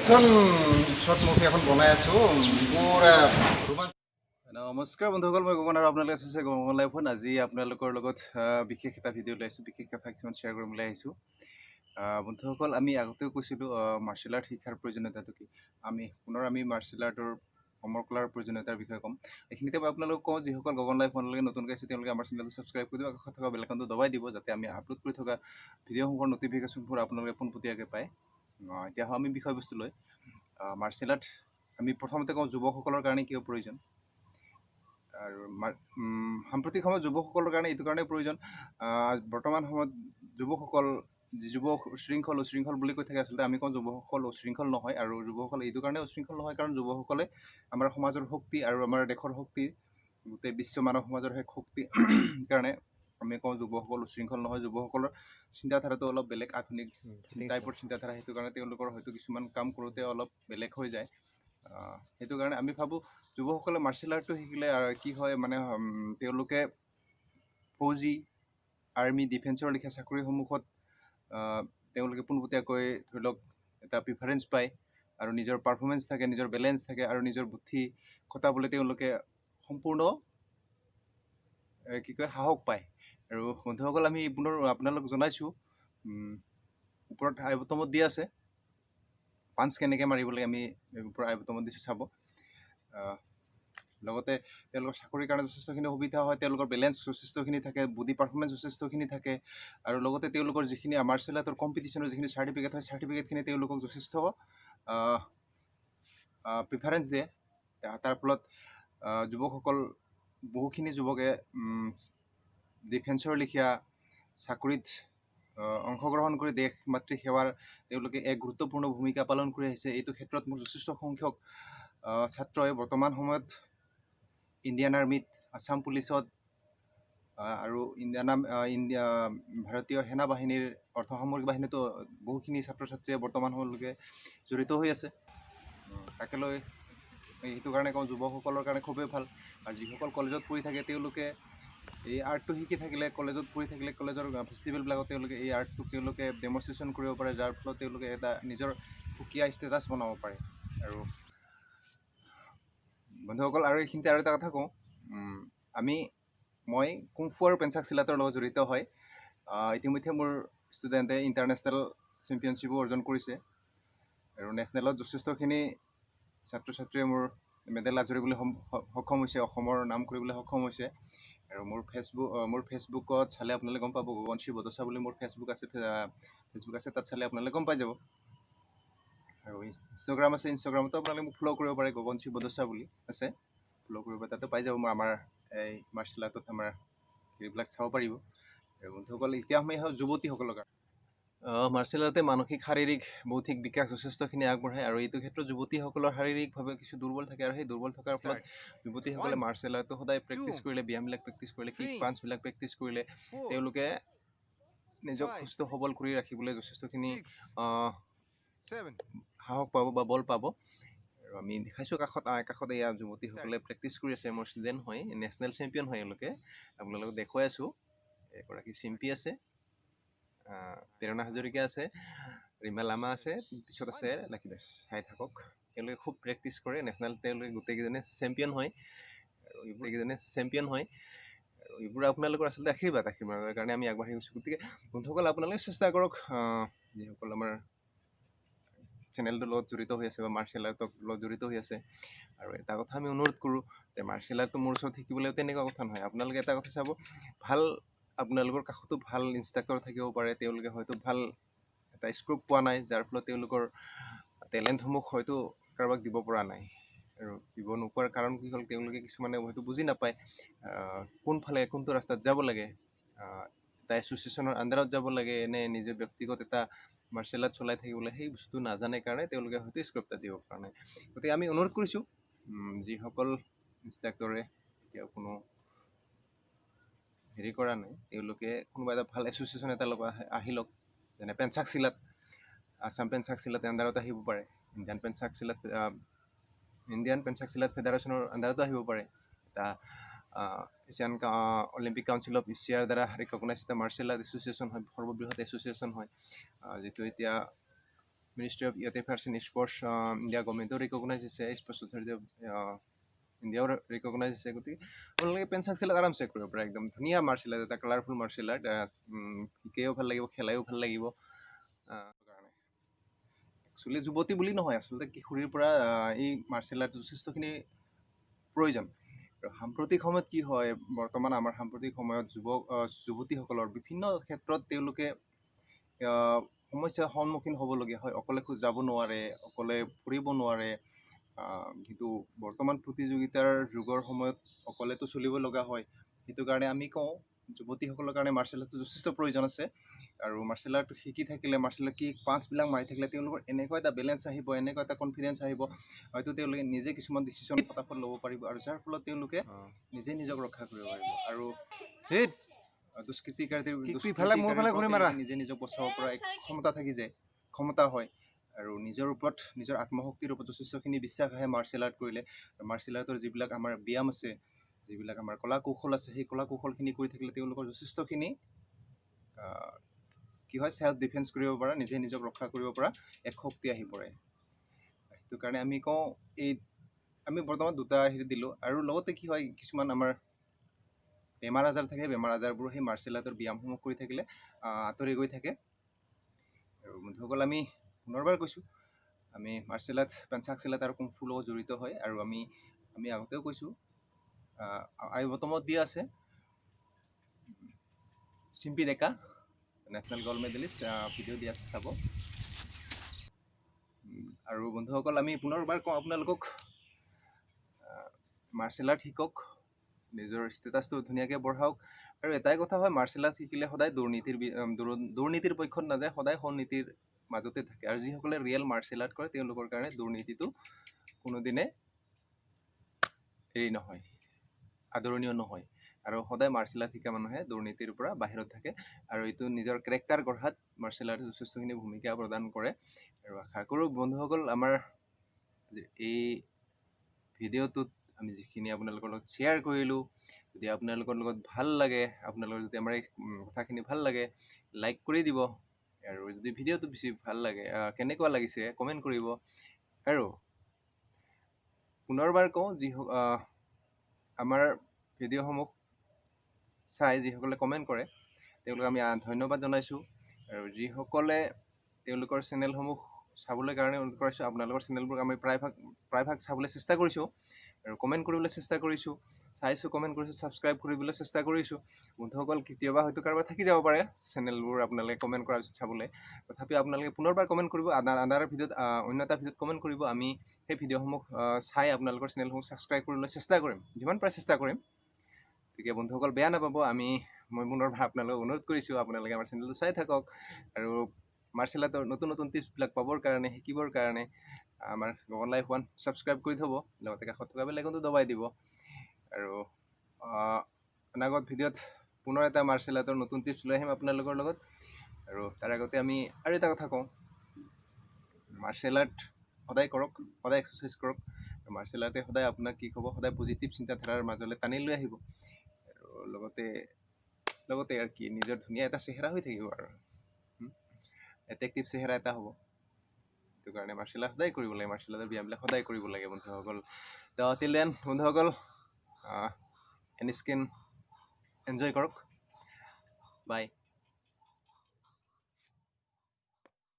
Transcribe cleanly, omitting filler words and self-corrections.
Action short movie এখন বনাই আছোঁ পুৰা ৰোমাঞ্চ। নমস্কাৰ বন্ধুসকল, মই গগন আৰু আপোনালোকে চাইছে গগন লাইফত। আজি আপোনালোকৰ লগত বিশেষ এটা ভিডিঅ' লৈ আহিছোঁ, বিশেষ কথা কিছুমান শ্বেয়াৰ কৰিবলৈ আহিছোঁ। বন্ধুসকল, আমি আগতেও কৈছিলোঁ মাৰ্চেল আৰ্ট শিক্ষাৰ প্ৰয়োজনীয়তাটো কি। আমি মাৰ্চেল আৰ্টৰ সমৰ কলাৰ প্ৰয়োজনীয়তাৰ বিষয়ে ক'ম। এইখিনিতে মই আপোনালোকক কওঁ, যিসকল গগন লাইফ আপোনালোকে নতুনকৈ আছে তেওঁলোকে আমাৰ চেনেলটো ছাবস্ক্ৰাইব কৰি দিব, কাষত থকা বেল আইকনটো দবাই দিব, যাতে আমি আপলোড কৰি থকা ভিডিঅ'সমূহৰ ন'টিফিকেশ্যনবোৰ আপোনালোকে পোনপটীয়াকৈ পায়। এতিয়া আমি বিষয়বস্তু লৈ মাৰ্চেল আৰ্ট আমি প্ৰথমতে কওঁ যুৱকসকলৰ কাৰণে কিয় প্ৰয়োজন। আৰু সাম্প্ৰতিক সময়ত যুৱকসকলৰ কাৰণে এইটো কাৰণেই প্ৰয়োজন, বৰ্তমান সময়ত যুৱকসকল যুৱ উশৃংখল বুলি কৈ থাকে। আচলতে আমি কওঁ যুৱকসকল উশৃংখল নহয়, আৰু যুৱকসকল এইটো কাৰণে উশৃংখল নহয় কাৰণ যুৱকসকলে আমাৰ সমাজৰ শক্তি আৰু আমাৰ দেশৰ শক্তি, গোটেই বিশ্ব মানৱ সমাজৰ সেই শক্তি কাৰণে আমি কওঁ যুৱকসকল উশৃংখল নহয়। যুৱকসকলৰ চিন্তাধাৰাটো অলপ বেলেগ, আধুনিক টাইপৰ চিন্তাধাৰা, সেইটো কাৰণে তেওঁলোকৰ হয়তো কিছুমান কাম কৰোঁতে অলপ বেলেগ হৈ যায়। সেইটো কাৰণে আমি ভাবোঁ যুৱকসকলে মাৰ্চেল আৰ্টটো শিকিলে কি হয়, মানে তেওঁলোকে ফৌজি, আৰ্মি, ডিফেন্সৰ লেখীয়া চাকৰিসমূহত তেওঁলোকে পোনপটীয়াকৈ ধৰি লওক এটা প্ৰিফাৰেঞ্চ পায়, আৰু নিজৰ পাৰফৰ্মেঞ্চ থাকে, নিজৰ বেলেঞ্চ থাকে, আৰু নিজৰ বুদ্ধি খটাবলৈ তেওঁলোকে সম্পূৰ্ণ সাহস পায়। আৰু বন্ধুসকল, আমি পুনৰ আপোনালোক জনাইছোঁ, ওপৰত আই বটমত দিয়া আছে, পাঞ্চ কেনেকৈ মাৰিব লাগে আমি ওপৰত আই বটমত দিছোঁ, চাব। লগতে তেওঁলোকৰ চাকৰিৰ কাৰণে যথেষ্টখিনি সুবিধা হয়, তেওঁলোকৰ বেলেঞ্চ যথেষ্টখিনি থাকে, বডি পাৰফৰ্মেঞ্চ যথেষ্টখিনি থাকে, আৰু লগতে তেওঁলোকৰ যিখিনি মাৰ্চেল আৰ্টৰ কম্পিটিশ্যনৰ যিখিনি চাৰ্টিফিকেট হয়, চাৰ্টিফিকেটখিনি তেওঁলোকক যথেষ্ট প্ৰিফাৰেঞ্চ দিয়ে। তাৰ ফলত যুৱকসকল, বহুখিনি যুৱকে ডিফেন্সৰ লেখীয়া চাকৰিত অংশগ্ৰহণ কৰি দেশ মাতৃ সেৱাৰ তেওঁলোকে এক গুৰুত্বপূৰ্ণ ভূমিকা পালন কৰি আহিছে। এইটো ক্ষেত্ৰত মোৰ যথেষ্ট সংখ্যক ছাত্ৰই বৰ্তমান সময়ত ইণ্ডিয়ান আৰ্মিত, আছাম পুলিচত, আৰু ভাৰতীয় সেনাবাহিনীৰ অৰ্ধসামৰিক বাহিনীতো বহুখিনি ছাত্ৰ ছাত্ৰীয়ে বৰ্তমান সময়লৈকে জড়িত হৈ আছে। তাকে লৈ সেইটো কাৰণে কওঁ যুৱকসকলৰ কাৰণে খুবেই ভাল। আৰু যিসকল কলেজত পঢ়ি থাকে তেওঁলোকে এই আৰ্টটো শিকি থাকিলে, কলেজত পঢ়ি থাকিলে কলেজৰ ফেষ্টিভেলবিলাকত তেওঁলোকে এই আৰ্টটোক তেওঁলোকে ডেমনষ্ট্ৰেশ্যন কৰিব পাৰে, যাৰ ফলত তেওঁলোকে এটা নিজৰ সুকীয়া ষ্টেটাছ বনাব পাৰে। আৰু বন্ধুসকল, আৰু এইখিনিতে আৰু এটা কথা কওঁ, মই কুংফু আৰু পেঞ্চাক চিলাতৰ লগত জড়িত হয়। ইতিমধ্যে মোৰ ষ্টুডেণ্টে ইণ্টাৰনেশ্যনেল চেম্পিয়নশ্বিপো অৰ্জন কৰিছে, আৰু নেশ্যনেলত যথেষ্টখিনি ছাত্ৰ ছাত্ৰীয়ে মোৰ মেডেল আজৰিবলৈ সক্ষম হৈছে, অসমৰ নাম কৰিবলৈ সক্ষম হৈছে। আৰু মোৰ ফেচবুকত চালে আপোনালোকে গম পাব, গগনশ্ৰী বদচা বুলি মোৰ ফেচবুক আছে, তাত চালে আপোনালোকে গম পাই যাব। আৰু ইনষ্টাগ্ৰাম আছে, ইনষ্টাগ্ৰামতো আপোনালোকে মোক ফ'ল' কৰিব পাৰে, গগনশ্ৰী বদচা বুলি আছে, ফ'ল' কৰিব, তাতে পাই যাব আমাৰ এই মাৰ্চেল আৰ্টত আমাৰ সেইবিলাক চাব পাৰিব। আৰু বন্ধুসকল, এতিয়া আমি যুৱতীসকলৰ কাৰণে মাৰ্চেল আৰ্টে মানসিক, শাৰীৰিক, বৌদ্ধিক বিকাশ যথেষ্টখিনি আগবঢ়ায়। আৰু এইটো ক্ষেত্ৰত যুৱতীসকলৰ শাৰীৰিকভাৱে কিছু দুৰ্বল থাকে, আৰু সেই দুৰ্বল থকাৰ ফলত যুৱতীসকলে মাৰ্চেল আৰ্টটো সদায় প্ৰেক্টিছ কৰিলে, ব্যায়ামবিলাক প্ৰেক্টিছ কৰিলে, কিক পাঞ্চবিলাক প্ৰেক্টিছ কৰিলে তেওঁলোকে নিজক সুস্থ সবল কৰি ৰাখিবলৈ যথেষ্টখিনি সাহস পাব বা বল পাব। আৰু আমি দেখাইছোঁ কাষত এয়া যুৱতীসকলে প্ৰেক্টিছ কৰি আছে, মোৰ ষ্টুডেণ্ট হয়, নেশ্যনেল চেম্পিয়ন হয় এওঁলোকে, আপোনালোকক দেখুৱাই আছোঁ। এগৰাকী চিম্পী আছে, প্ৰেৰণা হাজৰিকা আছে, ৰিমা লামা আছে, পিছত আছে লাকি দাস, চাই থাকক। তেওঁলোকে খুব প্ৰেক্টিছ কৰে, নেশ্যনেল তেওঁলোকে গোটেইকেইজনে চেম্পিয়ন হয়, আৰু এইবোৰ আপোনালোকৰ আচলতে আশীৰ্বাদৰ কাৰণে আমি আগবাঢ়ি গৈছোঁ। গতিকে বন্ধুসকল, আপোনালোকে চেষ্টা কৰক, যিসকল আমাৰ চেনেলটোৰ লগত জড়িত হৈ আছে বা মাৰ্চেল আৰ্টৰ লগত জড়িত হৈ আছে। আৰু এটা কথা আমি অনুৰোধ কৰোঁ যে মাৰ্চেল আৰ্টটো মোৰ ওচৰত শিকিবলৈ তেনেকুৱা কথা নহয়। আপোনালোকে এটা কথা চাব, আপোনালোকৰ কাষতো ভাল ইনষ্ট্ৰাক্টৰ থাকিব পাৰে, তেওঁলোকে হয়তো ভাল এটা স্কোপ পোৱা নাই, যাৰ ফলত তেওঁলোকৰ টেলেণ্টসমূহ হয়তো কাৰোবাক দিব পৰা নাই। আৰু দিব নোপোৱাৰ কাৰণ কি হ'ল, তেওঁলোকে কিছুমানে হয়তো বুজি নাপায় কোনটো ৰাস্তাত যাব লাগে, এটা এছ'চিয়েশ্যনৰ আণ্ডাৰত যাব লাগে নে নিজৰ ব্যক্তিগত এটা মাৰ্চেল আৰ্ট চলাই থাকিবলৈ, সেই বস্তু নাজানে কাৰণে তেওঁলোকে হয়তো স্কোপ এটা দিব পৰা নাই। গতিকে আমি অনুৰোধ কৰিছোঁ, যিসকল ইনষ্ট্ৰাক্টৰে এতিয়াও কোনো হেৰি কৰা নাই, তেওঁলোকে কোনোবা এটা ভাল এছ'চিয়েশ্যন এটা লগত আহি লওক, যেনে পেঞ্চাক চিলাত, আছাম পেঞ্চাক চিলাত আণ্ডাৰত আহিব পাৰে, ইণ্ডিয়ান পেঞ্চাক চিলাত ফেডাৰেশ্যনৰ আণ্ডাৰতো আহিব পাৰে, এটা এছিয়ান অলিম্পিক কাউন্সিল অফ এছিয়াৰ দ্বাৰা ৰিকগনাইজ এটা মাৰ্চেল আৰ্ট এছ'চিয়েশ্যন হয়, সৰ্ববৃহৎ এছ'চিয়েশ্যন হয়, যিটো এতিয়া ministry of youth affairs and sports India গভৰ্ণমেণ্টেও ৰিকগনাইজ হৈছে, স্পৰ্টছ অথৰিটি অফ ইণ্ডিয়াও ৰিকগনাইজ হৈছে। গতিকে আপোনালোকে পেঞ্চাক চিলাত আৰামছে কৰিব পাৰে, একদম ধুনীয়া মাৰ্চেল আৰ্ট, এটা কালাৰফুল মাৰ্চেল আৰ্ট, শিকায়ো ভাল লাগিব, খেলায়ো ভাল লাগিব। কাৰণে একচুৱেলি যুৱতী বুলি নহয়, আচলতে কিশোৰীৰ পৰা এই মাৰ্চেল আৰ্ট যথেষ্টখিনি প্ৰয়োজন। আৰু সাম্প্ৰতিক সময়ত কি হয়, বৰ্তমান আমাৰ সাম্প্ৰতিক সময়ত যুৱতীসকলৰ বিভিন্ন ক্ষেত্ৰত তেওঁলোকে সমস্যাৰ সন্মুখীন হ'বলগীয়া হয়। অকলে যাব নোৱাৰে, অকলে ফুৰিব নোৱাৰে। কিন্তু বৰ্তমান প্ৰতিযোগিতাৰ যুগৰ সময়ত অকলেতো চলিব লগা হয়। সেইটো কাৰণে আমি কওঁ যুৱতীসকলৰ কাৰণে মাৰ্চেল আৰ্টটো যথেষ্ট প্ৰয়োজন আছে। আৰু মাৰ্চেল আৰ্ট শিকি থাকিলে, মাৰ্চেল আৰ্ট পাঁচবিলাক মাৰি থাকিলে তেওঁলোকৰ এনেকুৱা এটা বেলেঞ্চ আহিব, এনেকুৱা এটা কনফিডেঞ্চ আহিব, হয়তো তেওঁলোকে নিজে কিছুমান ডিচিশ্যন ফটাফট ল'ব পাৰিব, আৰু যাৰ ফলত তেওঁলোকে নিজে নিজক ৰক্ষা কৰিব পাৰিব। আৰু দুষ্কৃতিকাৰীৰ নিজে নিজক বচাব পৰা এক ক্ষমতা থাকি যায়, ক্ষমতা হয়। আৰু নিজৰ ওপৰত, নিজৰ আত্মশক্তিৰ ওপৰত যথেষ্টখিনি বিশ্বাস আহে মাৰ্চেল আৰ্ট কৰিলে। মাৰ্চেল আৰ্টৰ যিবিলাক আমাৰ ব্যায়াম আছে, যিবিলাক আমাৰ কলা কৌশল আছে, সেই কলা কৌশলখিনি কৰি থাকিলে তেওঁলোকৰ যথেষ্টখিনি কি হয়, চেল্ফ ডিফেন্স কৰিব পৰা, নিজে নিজক ৰক্ষা কৰিব পৰা এক শক্তি আহি পৰে। সেইটো কাৰণে আমি কওঁ আমি বৰ্তমান দুটা দিলোঁ। আৰু লগতে কি হয়, কিছুমান আমাৰ বেমাৰ আজাৰ থাকে, বেমাৰ আজাৰবোৰ সেই মাৰ্চেল আৰ্টৰ ব্যায়ামসমূহ কৰি থাকিলে আঁতৰি গৈ থাকে। আৰু বন্ধুসকল, আমি পুনৰবাৰ কৈছোঁ, আমি মাৰ্চেল আৰ্ট, পেঞ্চাক চিলাত আৰু কুংফুৰ লগত জড়িত হয়। আৰু আমি আগতেও কৈছোঁ, আই বটমত দিয়া আছে চিম্পী ডেকা, নেশ্যনেল গ'ল্ড মেডেলিষ্ট, ভিডিঅ' দিয়া আছে, চাব। আৰু বন্ধুসকল, আমি পুনৰবাৰ কওঁ আপোনালোকক, মাৰ্চেল আৰ্ট শিকক, নিজৰ ষ্টেটাছটো ধুনীয়াকৈ বঢ়াওক। আৰু এটাই কথা হয়, মাৰ্চেল আৰ্ট শিকিলে সদায় দুৰ্নীতিৰ পক্ষত নাযায়, সদায় সন্নীতিৰ মাজতে থাকে। আৰু যিসকলে ৰিয়েল মাৰ্চেল আৰ্ট কৰে তেওঁলোকৰ কাৰণে দুৰ্নীতিটো কোনোদিনে নহয়, আদৰণীয় নহয়। আৰু সদায় মাৰ্চেল আৰ্ট শিকা মানুহে দুৰ্নীতিৰ পৰা বাহিৰত থাকে। আৰু এইটো নিজৰ কেৰেক্টাৰ গঢ়াত মাৰ্চেল আৰ্টে যথেষ্টখিনি ভূমিকা প্ৰদান কৰে। আৰু আশা কৰোঁ বন্ধুসকল, আমাৰ এই ভিডিঅ'টোত আমি যিখিনি আপোনালোকৰ লগত শ্বেয়াৰ কৰিলোঁ, যদি আপোনালোকৰ লগত ভাল লাগে, আপোনালোকৰ যদি আমাৰ এই কথাখিনি ভাল লাগে, লাইক কৰি দিব। আৰু যদি ভিডিঅ'টো বেছি ভাল লাগে, কেনেকুৱা লাগিছে কমেণ্ট কৰিব। আৰু পুনৰবাৰ কওঁ, আমাৰ ভিডিঅ'সমূহ চাই যিসকলে কমেণ্ট কৰে তেওঁলোকক আমি ধন্যবাদ জনাইছোঁ। আৰু যিসকলে তেওঁলোকৰ চেনেলসমূহ চাবলৈ কাৰণে অনুৰোধ কৰিছোঁ, আপোনালোকৰ চেনেলবোৰ আমি প্ৰায়ভাগ চাবলৈ চেষ্টা কৰিছোঁ, আৰু কমেণ্ট কৰিবলৈ চেষ্টা কৰিছোঁ, চাইছোঁ, কমেণ্ট কৰিছোঁ, ছাবস্ক্ৰাইব কৰিবলৈ চেষ্টা কৰিছোঁ। বন্ধুসকল, কেতিয়াবা হয়তো কাৰোবাৰ থাকি যাব পাৰে চেনেলবোৰ আপোনালোকে কমেণ্ট কৰাৰ পিছত চাবলৈ। তথাপিও আপোনালোকে পুনৰবাৰ কমেণ্ট কৰিব, আদাৰ ভিডিঅ'ত, অন্য এটা ভিডিঅ'ত কমেণ্ট কৰিব। আমি সেই ভিডিঅ'সমূহ চাই আপোনালোকৰ চেনেলসমূহ ছাবস্ক্ৰাইব কৰিবলৈ চেষ্টা কৰিম, যিমান পাৰে চেষ্টা কৰিম। গতিকে বন্ধুসকল, বেয়া নাপাব, মই পুনৰবাৰ আপোনালোকক অনুৰোধ কৰিছোঁ, আপোনালোকে আমাৰ চেনেলটো চাই থাকক। আৰু মাৰ্চেল আৰ্টৰ নতুন নতুন টিপছবিলাক পাবৰ কাৰণে, শিকিবৰ কাৰণে আমাৰ গগন লাইফ 1 ছাবস্ক্ৰাইব কৰি থ'ব, লগতে কাষত থকা বেল আইকনটো দবাই দিব। আৰু অনাগত ভিডিঅ'ত পুনৰ এটা মাৰ্চেল আৰ্টৰ নতুন টিপছ লৈ আহিম আপোনালোকৰ লগত। আৰু তাৰ আগতে আমি আৰু এটা কথা কওঁ, মাৰ্চেল আৰ্ট সদায় কৰক, সদায় এক্সাৰচাইজ কৰক। মাৰ্চেল আৰ্টে সদায় আপোনাক কি ক'ব, সদায় পজিটিভ চিন্তাধাৰাৰ মাজলৈ টানি লৈ আহিব। আৰু লগতে আৰু কি, নিজৰ ধুনীয়া এটা চেহেৰা হৈ থাকিব, আৰু এট্ৰেক্টিভ চেহেৰা এটা হ'ব। সেইটো কাৰণে মাৰ্চেল আৰ্ট সদায় কৰিব লাগে, মাৰ্চেল আৰ্টৰ ব্যায়ামবিলাক সদায় কৰিব লাগে বন্ধুসকল। তো টিল দেন বন্ধুসকল, এনি স্কিন এনজয় কৰক, বাই।